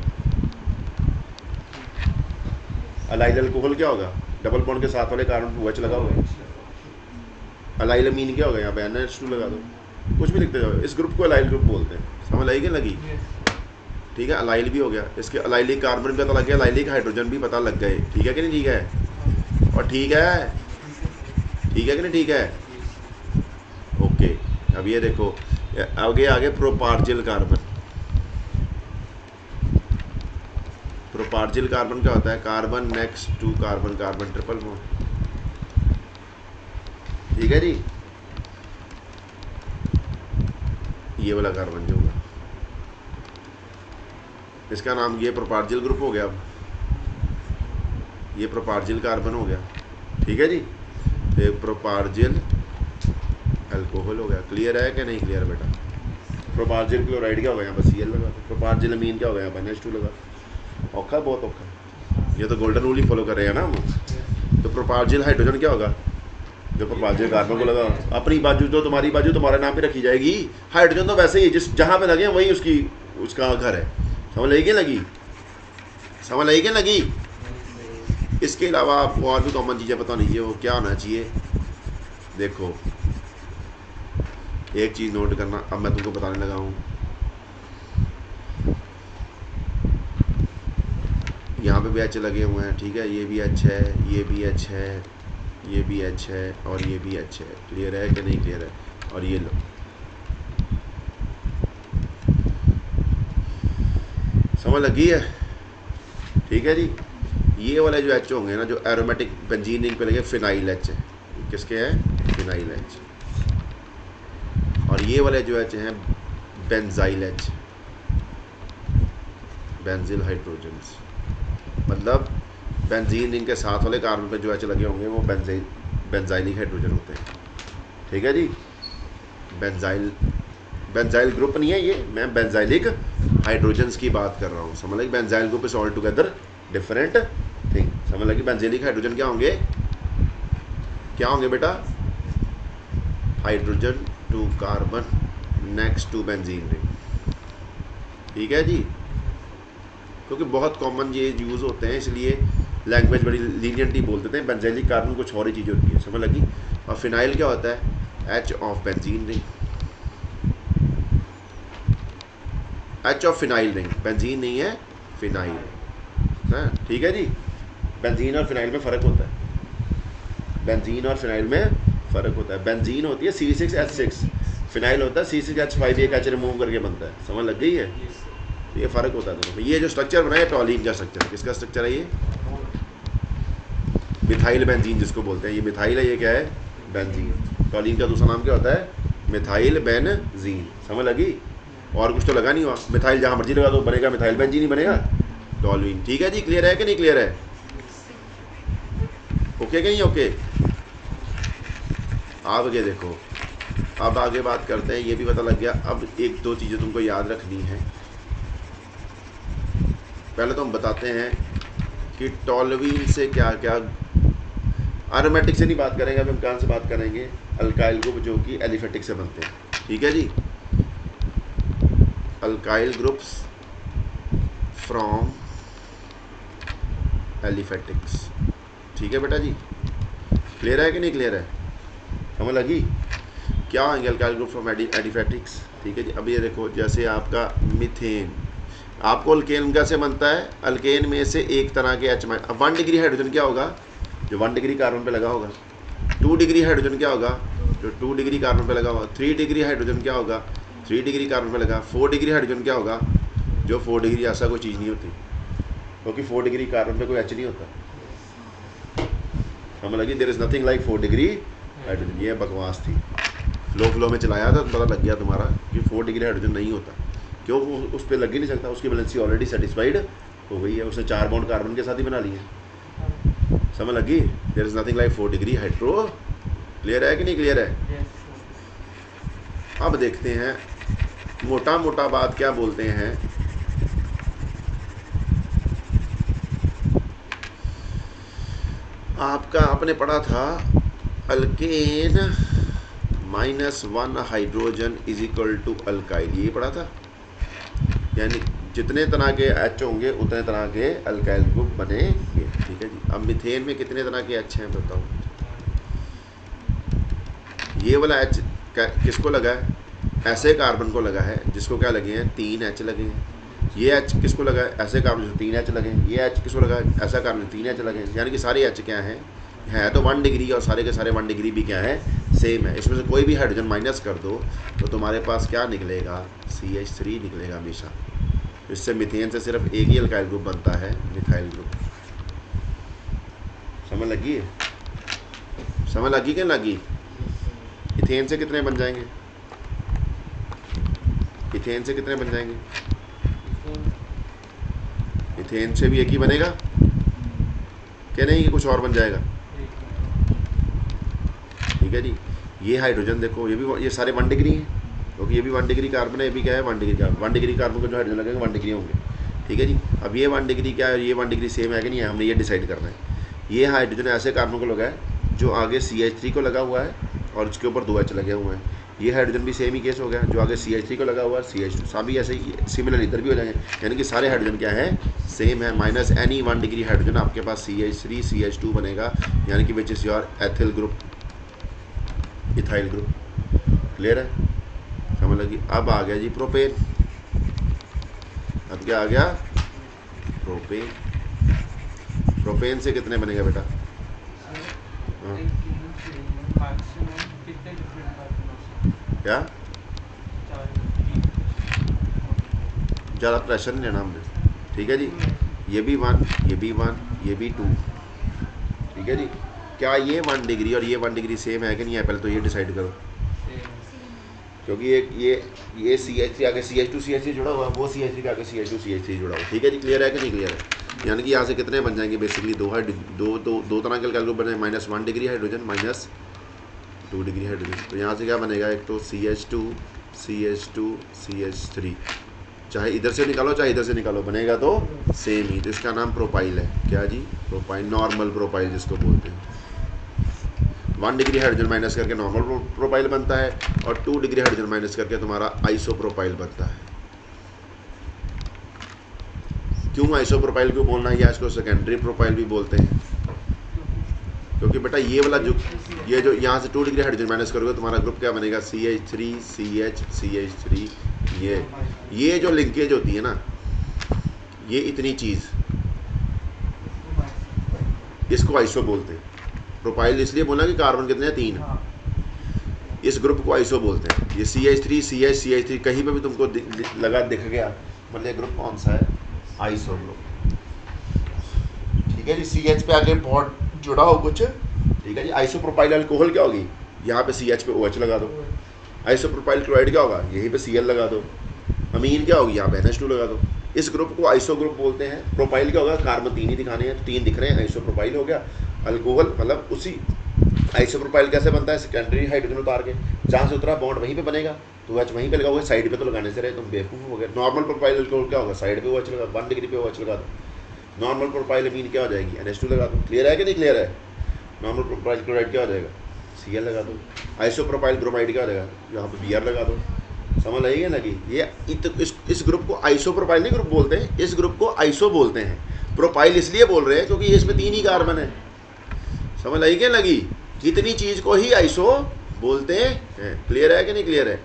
A: अलाइल अल्कोहल क्या होगा? डबल बॉन्ड के साथ वाले कार्बन पर OH लगा होगा। अलाइल अमीन क्या होगा? यहाँ पे NH2 लगा दो, कुछ भी लिखते जाओ। इस ग्रुप को अलाइल ग्रुप बोलते हैं। समझ लगी कि लगी? ठीक है, अलाइल भी हो गया। इसके अलाइलिक कार्बन भी पता लग गया, अलाइलिक हाइड्रोजन भी पता लग गए। ठीक है कि नहीं? ठीक है, और ठीक है, ठीक है कि नहीं? ठीक है, ओके। अब ये देखो आगे आगे प्रोपार्जिल कार्बन। प्रोपार्जिल कार्बन क्या होता है? Carbon next to carbon, carbon triple bond. ठीक है जी, ये वाला कार्बन जो होगा इसका नाम ये प्रोपार्जिल ग्रुप हो गया। अब ये प्रोपार्जिल कार्बन हो गया, ठीक है जी। तो प्रोपार्जिल अल्कोहल हो गया। क्लियर है कि नहीं क्लियर बेटा? प्रोपार्जिल क्लोराइड क्या हो गया? बस ये लगा। प्रोपार्जिल अमीन क्या हो गया? NH2 लगा। औखा, बहुत औखा। ये तो गोल्डन रूल ही फॉलो कर रहे हैं ना हम। तो प्रोपार्जिल हाइड्रोजन क्या होगा? जो प्रोपार्जिल कार्बन को लगा, अपनी बाजू जो तुम्हारी बाजू तुम्हारे नाम पे रखी जाएगी। हाइड्रोजन तो वैसे ही जिस जहाँ पे लगे वही उसका घर है। समझ लगी? लगी समझ लगी कि लगी? इसके अलावा आपको और भी कॉमन चीज़ें पता नहीं है वो क्या होना चाहिए। देखो एक चीज़ नोट करना, अब मैं तुमको बताने लगा हूँ। यहाँ पे भी एच लगे हुए हैं, ठीक है। ये भी एच है, ये भी एच है, ये भी एच है और ये भी एच है। क्लियर है कि नहीं क्लियर है? और ये लो, समझ लगी है? ठीक है जी। ये वाले जो एच होंगे ना, जो एरोमेटिक बेंजीन रिंग पे लगे, फिनाइल एच है। किसके हैं? Phenyl H. और ये वाले जो एच हैं बेंजाइल एच, बेंजिल हाइड्रोजन्स। मतलब बेंजीन रिंग के साथ वाले कार्बन पे जो एच लगे होंगे वो बेंजाइलिक हाइड्रोजन होते हैं। ठीक है जी। बेंजाइल ग्रुप नहीं है ये, मैं बेंजाइलिक हाइड्रोजन्स की बात कर रहा हूँ। समझ लगी? Benzyl group is all together different thing. समझ लगी? बेंजाइलिक हाइड्रोजन क्या होंगे? क्या होंगे बेटा? Hydrogen to carbon next to benzene ring. ठीक है जी। क्योंकि बहुत कॉमन ये यूज़ होते हैं, इसलिए लैंग्वेज बड़ी लीनियंटली बोल देते हैं। बेंजाइलिक कार्बन कुछ और ही चीज़ होती है। समझ लगी? और फिनाइल क्या होता है? H of benzene ring, H of phenyl ring. Benzene नहीं है, फिनाइल है। ठीक है जी। बेंजीन और फिनाइल में फ़र्क होता है। बेंजीन और फिनाइल में फ़र्क होता है। बेंजीन होती है C6H6, फिनाइल होता है C6H5, एक एच रिमूव करके बनता है। समझ लग गई है? तो ये फ़र्क होता है दोनों में। ये जो स्ट्रक्चर बना है टॉलीन का स्ट्रक्चर है। किसका स्ट्रक्चर है ये? मिथाइल बेंजीन जिसको बोलते हैं। ये मिथाइल है, ये क्या है? बेंजीन। टॉलीन का दूसरा नाम क्या होता है? Methyl benzene. समझ लगी? और कुछ तो लगा नहीं हुआ। मिथाइल जहाँ मर्जी लगा तो बनेगा मिथाइल बेंजीन ही बनेगा, टॉलीन। ठीक है जी। क्लियर है कि नहीं क्लियर है? ओके कि नहीं ओके? आगे देखो, अब आगे बात करते हैं। ये भी पता लग गया। अब एक दो चीज़ें तुमको याद रखनी है। पहले तो हम बताते हैं कि टॉलवीन से क्या क्या, एरोमेटिक से नहीं बात करेंगे, अब हम कहाँ से बात करेंगे? अल्काइल ग्रुप जो कि एलिफेटिक से बनते हैं। ठीक है जी। Alkyl groups from aliphatics. ठीक है बेटा जी। क्लियर है कि नहीं क्लियर है? समझ लगी? क्या होंगे अल्काइल ग्रुप फ्रॉम एलिफेटिक्स? ठीक है जी। अब ये देखो, जैसे आपका मीथेन, आपको अल्केन कैसे बनता है? अल्केन में से एक तरह के H- 1 डिग्री हाइड्रोजन क्या होगा? जो 1 डिग्री कार्बन पे लगा होगा। 2 डिग्री हाइड्रोजन क्या होगा? जो 2 डिग्री कार्बन पे लगा होगा। 3 डिग्री हाइड्रोजन क्या होगा? 3 डिग्री कार्बन पे लगा। 4 डिग्री हाइड्रोजन क्या होगा? जो 4 डिग्री, ऐसा कोई चीज़ नहीं होती, क्योंकि 4 डिग्री कार्बन पे कोई H नहीं होता। हमें लगी there is nothing like 4 degree hydrogen. ये बकवास थी, फ्लो में चलाया था तो पता लग गया तुम्हारा कि 4 डिग्री हाइड्रोजन नहीं होता। क्यों? वो उस पर लग ही नहीं सकता, उसकी वैलेंसी ऑलरेडी सेटिस्फाइड हो गई है। उसने 4 बॉन्ड कार्बन के साथ ही बना लिए। समझ लगी? There is nothing like 4 degree hydro. Clear है कि नहीं क्लियर है? अब देखते हैं मोटा मोटा बात क्या बोलते हैं। आपका आपने पढ़ा था alkane -1 hydrogen is equal to alkyl, ये पढ़ा था। यानी जितने तरह के एच होंगे उतने तरह के अल्काइल ग्रुप बनेंगे। ठीक है जी। अब मीथेन में कितने तरह के एच हैं बताओ? ये वाला एच किसको लगा है? ऐसे कार्बन को लगा है जिसको क्या लगे हैं? 3 एच लगे हैं। ये एच किसको लगा है? ऐसे कार्बन जिसको 3 एच लगे हैं। ये एच किसको लगा है? ऐसा कार्बन 3 एच लगे हैं। यानी कि सारे एच क्या हैं? है तो 1 डिग्री, और सारे के सारे 1 डिग्री भी क्या है, सेम है। इसमें से कोई भी हाइड्रोजन माइनस कर दो तो तुम्हारे पास क्या निकलेगा, CH3 निकलेगा हमेशा। इससे मीथेन से सिर्फ एक ही अल्काइल ग्रुप बनता है, मिथाइल ग्रुप। समझ लगी है? समझ लगी क्या लगी? इथेन से कितने बन जाएंगे, इथेन से कितने बन जाएंगे? इथेन से भी एक ही बनेगा क्या, नहीं कि कुछ और बन जाएगा? ठीक है जी। ये हाइड्रोजन देखो, ये सारे 1 डिग्री हैं, क्योंकि ये भी 1 डिग्री कार्बन है, ये भी क्या है 1 डिग्री कार्बन। 1 डिग्री कार्बन को जो हाइड्रोजन लगेंगे 1 डिग्री होंगे। ठीक है जी। अब ये 1 डिग्री क्या है, ये 1 डिग्री सेम है कि नहीं है, हमने ये डिसाइड करना है। ये हाइड्रोजन ऐसे कार्बन को लगा है जो आगे CH3 को लगा हुआ है और उसके ऊपर 2 H लगे हुए हैं। ये हाइड्रोजन भी सेम ही केस हो गया, जो आगे CH3 को लगा हुआ है, CH2 सभी ऐसे ही सिमिलर इधर भी हो जाएंगे। यानी कि सारे हाइड्रोजन क्या है, सेम है। माइनस एनी 1 डिग्री हाइड्रोजन आपके पास CH3 CH2 बनेगा, यानी कि which is your ethyl group, ethyl group. Clear है? समझ लगी? अब आ गया जी प्रोपेन। अब क्या आ गया, प्रोपेन। प्रोपेन से कितने बनेगा बेटा? हाँ। क्या? ज़्यादा प्रेशर नहीं लेना हमने। ठीक है जी। ये भी 1, ये भी 1, ये भी 2। ठीक है जी। क्या ये 1 डिग्री और ये 1 डिग्री सेम है कि नहीं है, पहले तो ये डिसाइड करो। क्योंकि ये CH3 आगे CH2 CH3 जुड़ा हुआ है, वो CH3 के आगे CH2 CH3 जुड़ा हुआ है। ठीक है जी। क्लियर है कि नहीं क्लियर है? यानी कि यहाँ से कितने बन जाएंगे, बेसिकली दो तरह के अल्काइल ग्रुप बने, -1 डिग्री हाइड्रोजन, -2 डिग्री हाइड्रोजन। तो यहाँ से क्या बनेगा, एक तो CH2 CH2 CH3, चाहे इधर से निकालो चाहे इधर से निकालो, बनेगा तो सेम ही। तो इसका नाम प्रोपाइल है। क्या जी? प्रोपाइल, नॉर्मल प्रोपाइल जिसको बोलते हैं। 1 डिग्री हाइड्रोजन माइनस करके नॉर्मल प्रोपाइल बनता है, और 2 डिग्री हाइड्रोजन माइनस करके तुम्हारा आइसोप्रोपाइल बनता है। क्यों आइसोप्रोपाइल क्यों बोलना है, या इसको सेकेंडरी प्रोपाइल भी बोलते हैं? क्योंकि बेटा ये वाला ये जो यहाँ से 2 डिग्री हाइड्रोजन माइनस करोगे तुम्हारा ग्रुप क्या बनेगा, CH3 CH CH3। ये जो लिंकेज होती है ना, ये इतनी चीज़, इसको आइसो बोलते हैं। प्रोपाइल इसलिए बोला कि कार्बन कितने हैं, 3। इस ग्रुप को आइसो बोलते हैं। ये CH3 CH CH3 कहीं पे भी तुमको लगा दिख गया, मतलब ग्रुप कौन सा है, आइसो ग्रुप। ठीक है जी। CH पे आगे बहुत जुड़ा हो कुछ। ठीक है जी। आइसोप्रोपाइल अल्कोहल क्या होगी, यहाँ पे CH पे OH लगा दो। आइसोप्रोपाइल क्लोराइड क्या होगा, यहीं पे Cl लगा दो। अमीन क्या होगी, यहाँ पे NH2 लगा दो। इस ग्रुप को आइसो ग्रुप बोलते हैं। प्रोपाइल क्या होगा, कार्बन 3 ही दिखाने हैं, तो 3 दिख रहे हैं, आइसोप्रोपाइल हो गया। अल्कोहल मतलब उसी आइसोप्रोपाइल कैसे बनता है, सेकेंडरी हाइड्रोजन उतार के, जहाँ से उतरा बॉन्ड वहीं पे बनेगा, तो OH वहीं पे लगा हुआ है, साइड पे तो लगाने से रहे तुम बेवकूफ़ हो गए। नॉर्मल प्रोपाइल अल्कोहल क्या होगा, साइड पे OH लगा, 1 डिग्री पे OH लगा दो। नॉर्मल प्रोपाइल अमीन क्या हो जाएगी, NH2 लगा दो। क्लियर है कि नहीं क्लियर है? नॉर्मल प्रोपाइल क्लोराइड क्या हो जाएगा, Cl लगा दो। आइसोप्रोपाइल ब्रोमाइड क्या हो जाएगा, यहाँ पे Br लगा दो। समझ लगेगी ना कि ये इस ग्रुप को आइसोप्रोपाइल नहीं ग्रुप बोलते हैं, इस ग्रुप को आइसो बोलते हैं। प्रोपाइल इसलिए बोल रहे हैं क्योंकि इसमें 3 ही कार्बन है। समझ लगी क्या लगी? इतनी चीज़ को ही आइसो बोलते हैं। क्लियर है कि नहीं क्लियर है?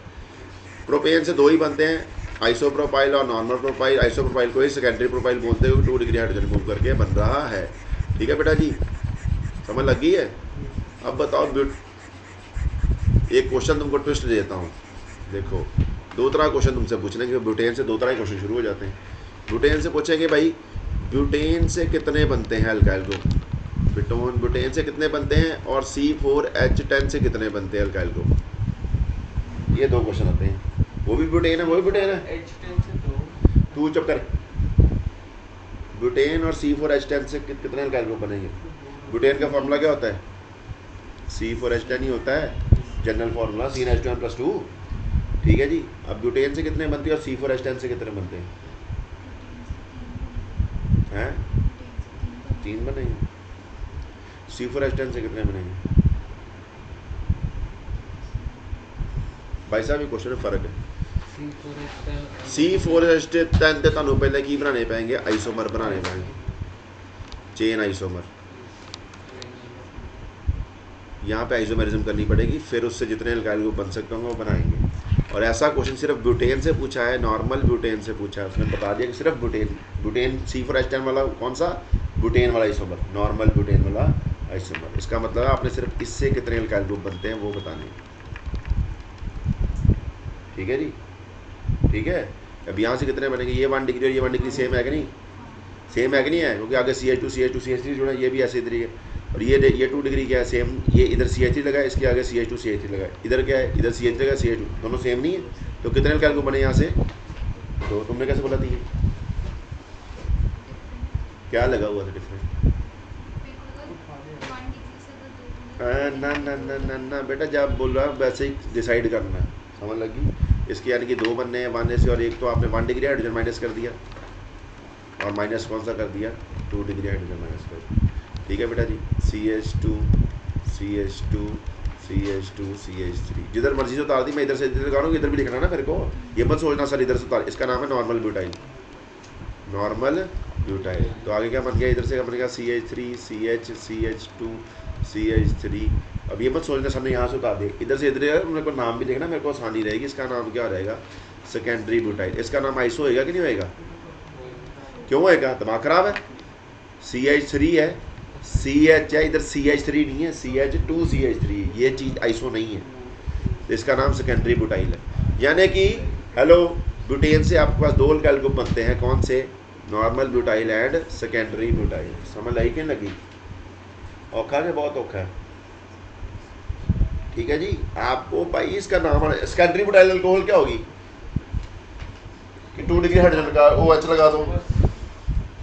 A: प्रोपेन से 2 ही बनते हैं, आइसोप्रोपाइल और नॉर्मल प्रोपाइल। आइसोप्रोपाइल को ही सेकेंडरी प्रोपाइल बोलते हैं, 2 डिग्री हाइड्रोजन मूव करके बन रहा है। ठीक है बेटा जी, समझ लग गई है? अब बताओ, एक क्वेश्चन तुमको ट्विस्ट देता हूँ। देखो, 2 तरह क्वेश्चन तुमसे पूछ लेंगे। ब्यूटेन से 2 तरह के क्वेश्चन शुरू हो जाते हैं। ब्यूटेन से पूछेंगे भाई, ब्यूटेन से कितने बनते हैं अल्काइल ग्रुप, ब्यूटेन से कितने बनते हैं, और C4H10 से कितने बनते हैं अल्काइल ग्रुप। ये 2 क्वेश्चन आते हैं। वो भी ब्यूटेन है, वो भी ब्यूटेन है।
B: H10 से 2।
A: तू चुप कर। ब्यूटेन और C4H10 से कितने अल्काइल ग्रुप बनेंगे? ब्यूटेन का फॉर्मूला क्या होता है, C4H10 ही होता है, जनरल फार्मूला CnH2n+2। ठीक है जी। अब ब्यूटेन से कितने बनते हैं और C4H10 से कितने बनते हैं? 3 बनेंगे। C4H10 से कितने बनेंगे? भाई साहब ये क्वेश्चन में फ़र्क है। C4H10 ਤੇ ਤੁਹਾਨੂੰ ਪਹਿਲੇ ਕੀ ਬਣਾਉਣੇ ਪੈਣਗੇ, आइसोमर बनाने पैंगे, चेन आइसोमर। यहाँ पे आइसोमेरिज्म करनी पड़ेगी, फिर उससे जितने अल्काइल ग्रुप बन सकते होंगे वो बनाएंगे। और ऐसा क्वेश्चन सिर्फ ब्यूटेन से पूछा है, नॉर्मल ब्यूटेन से पूछा है। उसने बता दिया कि सिर्फ ब्यूटेन C4H10 वाला कौन सा, ब्यूटेन वाला आइसोमर, नॉर्मल ब्यूटेन वाला आइसोमर। इसका मतलब आपने सिर्फ इससे कितने अल्काइल ग्रुप बनते हैं वो बताने हैं। ठीक है जी, ठीक है। अब यहाँ से कितने बनेंगे, ये 1 डिग्री और ये 1 डिग्री सेम है कि नहीं, सेम है कि नहीं है, क्योंकि आगे CH2 CH2 CH3 जुड़ा है, ये भी ऐसे इधर ही है। और ये 2 डिग्री क्या है, सेम, ये इधर CH3 लगा है, इसके आगे CH2 CH3 लगा है, इधर क्या है, इधर CH3 लगा, CH2, दोनों सेम नहीं है, तो कितने अल्काइल ग्रुप बने यहाँ से, तो तुमने कैसे बोला थी, क्या लगा हुआ था डिफरेंट। ना ना ना ना ना बेटा, जब बोल रहा वैसे ही डिसाइड करना है, समझ लगी। इसके यानी कि 2 बनने हैं 1 से, और एक तो आपने 1 डिग्री हाइड्रोजन माइनस कर दिया, और माइनस कौन सा कर दिया, 2 डिग्री हाइड्रोजन माइनस कर दिया। ठीक है बेटा जी, CH2 CH2 CH2 CH3, जिधर मर्जी से उतार दी, मैं इधर से इधर लगा, इधर भी लिखना ना मेरे को, ये मत सोचना सर इधर से उतार। इसका नाम है नॉर्मल ब्यूटाइल, नॉर्मल ब्यूटाइल। तो आगे क्या बन गया, इधर से बन गया CH3 CH CH2 CH3। अब ये मत सोचना सर ने यहाँ से उतार दे, इधर से इधर मेरे को नाम भी देखना, मेरे को आसानी रहेगी। इसका नाम क्या रहेगा, सेकेंडरी ब्यूटाइल। इसका नाम आइसो होएगा कि नहीं होएगा, क्यों होएगा, दिमाग खराब है। CH3 है, CH है, इधर CH3 नहीं है, CH2 CH3, ये चीज़ आइसो नहीं है, तो इसका नाम सेकेंडरी ब्यूटाइल है। यानी कि हेलो, ब्यूटेन से आपके पास 2 अल्काइल ग्रुप बनते हैं, कौन से, normal butyl and secondary butyl. समझ आई कि नहीं लगी, औखा है, बहुत औखा है। ठीक है जी, आपको भाई इसका नाम, सेकेंडरी ब्यूटाइल अल्कोहल क्या होगी, कि 2 डिग्री हाइड्रोजन का OH लगा दो।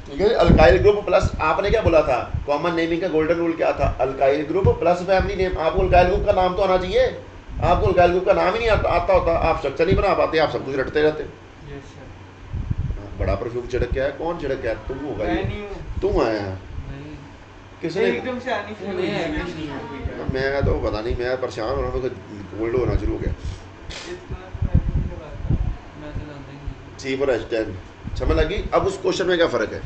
A: ठीक है, अल्काइल ग्रुप प्लस, आपने क्या बोला था, कॉमन नेमिंग का गोल्डन रूल क्या था, alkyl group plus family name. आपको अल्काइल ग्रुप का नाम तो आना चाहिए, आपको अल्काइल ग्रुप का नाम ही नहीं आता होता, आप स्ट्रक्चर नहीं बना पाते, आप सब कुछ रटते रहते। बड़ा परफ्यूम छिड़क क्या है, कौन छिड़क क्या है, तुम होगा ये, तुम आया है, किसने,
B: एकदम से आनी शुरू हुई।
A: मैं तो पता नहीं, मैं परेशान हो रहा हूँ, कोल्ड होना शुरू हो गया। C4H10, समझ लगी। अब उस क्वेश्चन में क्या फ़र्क है,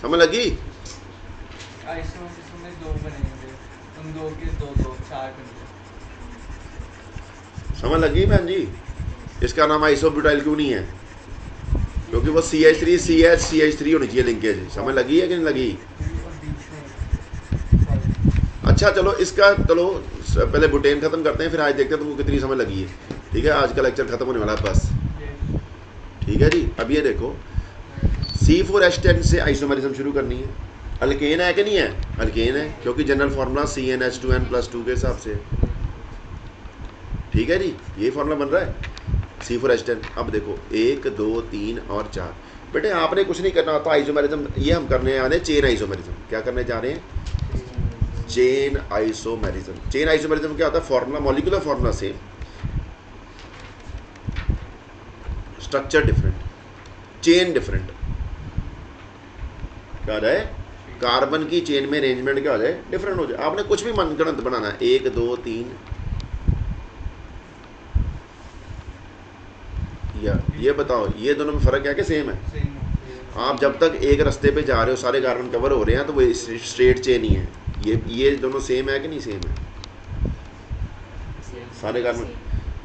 A: समझ लगी।
B: आइसोमेरिज्म में 2 बनेंगे, उन 2 के 2 2 4 बनेंगे।
A: समझ लगी बहन जी। इसका नाम आइसोब्यूटाइल क्यों नहीं है, क्योंकि वो CH3 CH CH3 होनी चाहिए लिंकेज। समझ लगी है कि नहीं लगी। अच्छा चलो, इसका चलो पहले बुटेन खत्म करते हैं, फिर आज देखते हैं तुमको कितनी समझ लगी है। ठीक है, आज का लेक्चर खत्म होने वाला है बस। ठीक है जी, अब ये देखो, C4H10 से आइसोमेरिज्म शुरू करनी है। अल्केन है कि नहीं है, अल्केन है, क्योंकि जनरल फार्मूला CnH2n+2 के हिसाब से। ठीक है जी, ये फार्मूला बन रहा है C4H10। अब देखो 1 2 3 और 4, बेटे आपने कुछ नहीं करना होता आइसोमेरिज्म, ये हम करने आ रहे हैं चेन आइसोमेरिज्म। क्या करने जा रहे हैं, चेन आइसोमेरिज्म। चेन आइसोमेरिज्म क्या होता है, formula, molecular formula same, structure different, chain different. क्या हो जाए, कार्बन की चेन में अरेंजमेंट क्या हो जाए, डिफरेंट हो जाए। आपने कुछ भी मनगढ़ंत बनाना है, 1 2 3, या ये बताओ, ये दोनों में फ़र्क है कि सेम है। आप जब तक एक रास्ते पे जा रहे हो, सारे कार्बन कवर हो रहे हैं, तो वो स्ट्रेट चेन ही है। ये दोनों सेम है कि नहीं सेम है, सारे कार्बन,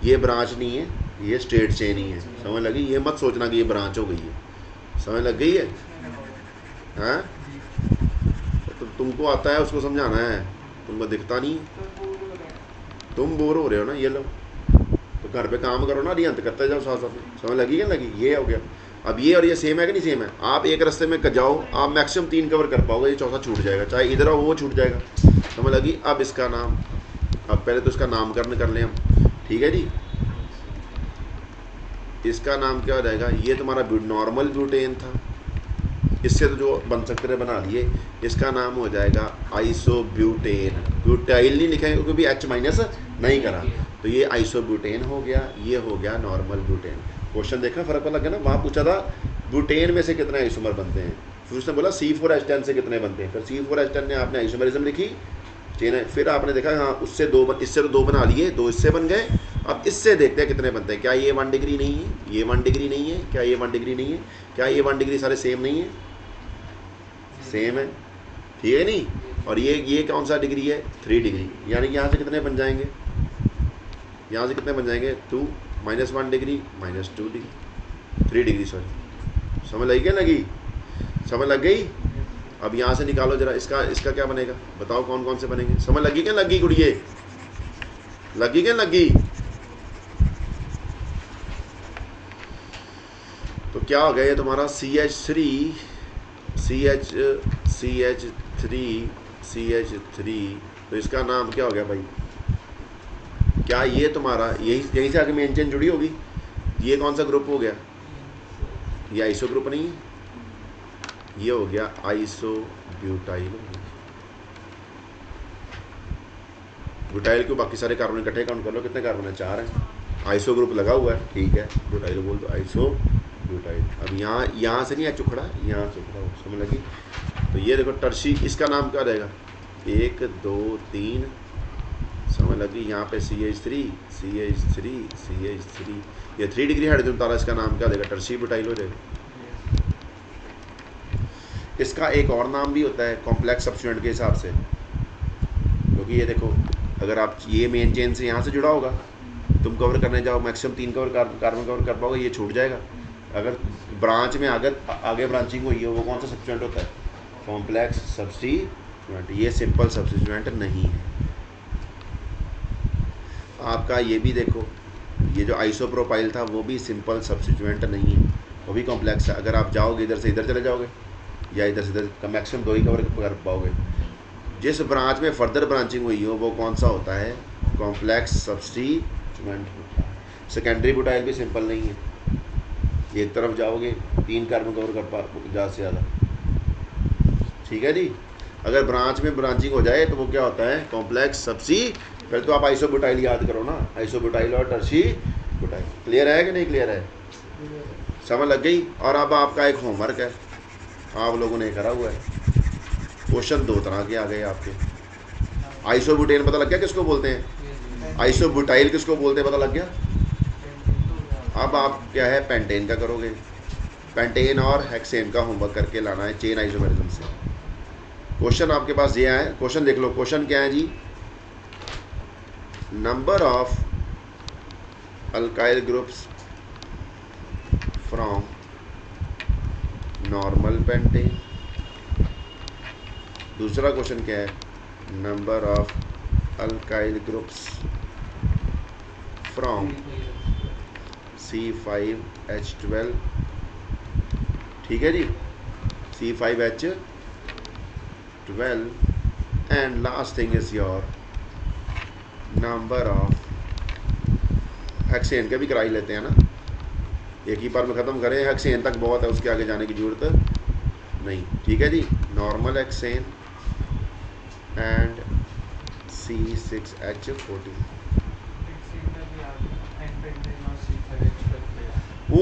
A: ये ब्रांच नहीं है, ये स्ट्रेट चेन ही है। समझ लगी, ये मत सोचना कि ये ब्रांच हो गई है। समझ लग गई है, हाँ। तो तुमको आता है उसको समझाना है, तुमको दिखता नहीं, तुम बोर हो रहे हो ना, ये लो, तो घर पे काम करो ना, रियंत करते जाओ साथ साथ में। समझ लगी क्या लगी, ये हो गया। अब ये और ये सेम है कि नहीं सेम है। आप एक रास्ते में जाओ, आप मैक्सिमम 3 कवर कर पाओगे, ये चौथा छूट जाएगा, चाहे इधर आओ वो छूट जाएगा। समझ लगी। अब इसका नाम, अब पहले तो इसका नामकरण कर लें हम। ठीक है जी, इसका नाम क्या हो जाएगा, ये तुम्हारा नॉर्मल ब्यूटेन था, इससे तो जो बन सकते थे बना लिए। इसका नाम हो जाएगा आइसोब्यूटेन। ब्यूटाइल नहीं लिखेंगे क्योंकि भी H- नहीं करा, तो ये आइसोब्यूटेन हो गया, ये हो गया नॉर्मल ब्यूटेन। क्वेश्चन देखना फ़र्क पड़ गया ना, वहाँ पूछा था ब्यूटेन में से कितने आइसोमर बनते हैं, फिर उसने बोला C4H10 से कितने बनते हैं, फिर C4H10 ने आपने आइसोमेरिज्म लिखी, चेन है, फिर आपने देखा हाँ उससे 2, इससे तो 2 बना लिए, 2 इससे बन गए। अब इससे देखते हैं कितने बनते हैं। क्या ये 1 डिग्री नहीं है, ये 1 डिग्री नहीं है, क्या ये 1 डिग्री नहीं है, क्या ये 1 डिग्री सारे सेम नहीं है, सेम है। ठीक है नहीं, और ये कौन सा डिग्री है, 3 डिग्री, यानी कि यहाँ से कितने बन जाएंगे, यहाँ से कितने बन जाएंगे, 2 -1 डिग्री -2 डिग्री, 3 डिग्री सॉरी। समझ लगी क्या लगी, समझ लग गई। अब यहाँ से निकालो जरा, इसका इसका क्या बनेगा, बताओ कौन कौन से बनेंगे। समझ लगी क्या लगी गुड़िए, लगी क्या लगी। तो क्या हो गया ये तुम्हारा CH3 CH3, तो इसका नाम क्या हो गया भाई। क्या ये तुम्हारा यहीं से आगे मेन चेन जुड़ी होगी। ये कौन सा ग्रुप हो गया, ये आइसो ग्रुप नहीं है, ये हो गया आइसो ब्यूटाइल। ब्यूटाइल के बाकी सारे कार्बन इकट्ठे काउंट कर लो, कितने कार्बन है, 4 हैं। आइसो ग्रुप लगा हुआ है, ठीक है, ब्यूटाइल बोल दो, आइसो ब्यूटाइल। अब यहाँ से नहीं है चुखड़ा, यहाँ चुखड़ा हो, समझ लगी। तो ये देखो टर्शी, इसका नाम क्या रहेगा, 1 2 3, समझ लगी। यहाँ पे CH3, ये 3 डिग्री हाइड्रोजन तारा, इसका नाम क्या देगा, टर्शी ब्यूटाइल हो जाएगा। इसका एक और नाम भी होता है कॉम्प्लेक्स सब्स्टिट्यूएंट के हिसाब से, क्योंकि ये देखो अगर आप ये मेन चेन से यहाँ से जुड़ा होगा, तुम कवर करने जाओ मैक्सिमम 3 कार्बन कवर कर पाओगे, ये छूट जाएगा। अगर ब्रांच में आगे ब्रांचिंग हुई है, वो कौन सा सब्स्टिट्यूएंट होता है, कॉम्प्लेक्स सब्स्टिट्यूएंट। ये सिंपल सब्स्टिट्यूएंट नहीं है। आपका ये भी देखो, ये जो आइसोप्रोपाइल था वो भी सिंपल सब्स्टिट्यूएंट नहीं है, वो भी कॉम्प्लेक्स है। अगर आप जाओगे इधर से इधर चले जाओगे या इधर से इधर, मैक्सिमम 2 ही कवर कर पाओगे। जिस ब्रांच में फर्दर ब्रांचिंग हुई हो वो कौन सा होता है, कॉम्प्लेक्स सब्स्टिट्यूएंट होता है। सेकेंडरी ब्यूटाइल भी सिंपल नहीं है, एक तरफ जाओगे 3 कार्बन कवर कर पा ज़्यादा से ज़्यादा, ठीक है जी। अगर ब्रांच में ब्रांचिंग हो जाए तो वो क्या होता है, कॉम्प्लेक्स सब्स्टिट्यूएंट। पहले तो आप आइसोब्यूटाइल याद करो ना, आइसोब्यूटाइल और टर्शी ब्यूटाइल। क्लियर है कि नहीं क्लियर है, समझ लग गई। और अब आपका एक होमवर्क है, आप लोगों ने करा हुआ है, क्वेश्चन 2 तरह के आ गए आपके। आइसोब्यूटेन पता लग गया किसको बोलते हैं, आइसोब्यूटाइल किसको बोलते हैं पता लग गया। अब आप क्या है पेंटेन का करोगे, पेंटेन और हेक्सेन का होमवर्क करके लाना है चेन आइसोमेरिज्म से। क्वेश्चन आपके पास ये है, क्वेश्चन देख लो, क्वेश्चन क्या है जी, number of alkyl groups from normal pentane. दूसरा क्वेश्चन क्या है, number of alkyl groups from C5H12, ठीक है जी, C5H12। And last thing is your number of hexane के भी करा ही लेते हैं ना, एक ही बार में ख़त्म करें, हेक्सेन तक बहुत है, उसके आगे जाने की ज़रूरत नहीं, ठीक है जी। नॉर्मल हेक्सेन एंड C6H14, वो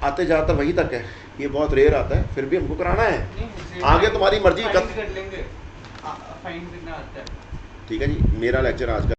A: आते जाते वहीं तक है, ये बहुत रेयर आता है, फिर भी हमको कराना है, आगे तुम्हारी मर्जी
B: फाइंड कर लेंगे, फाइंड करना आता है।
A: ठीक है जी, मेरा लेक्चर आज का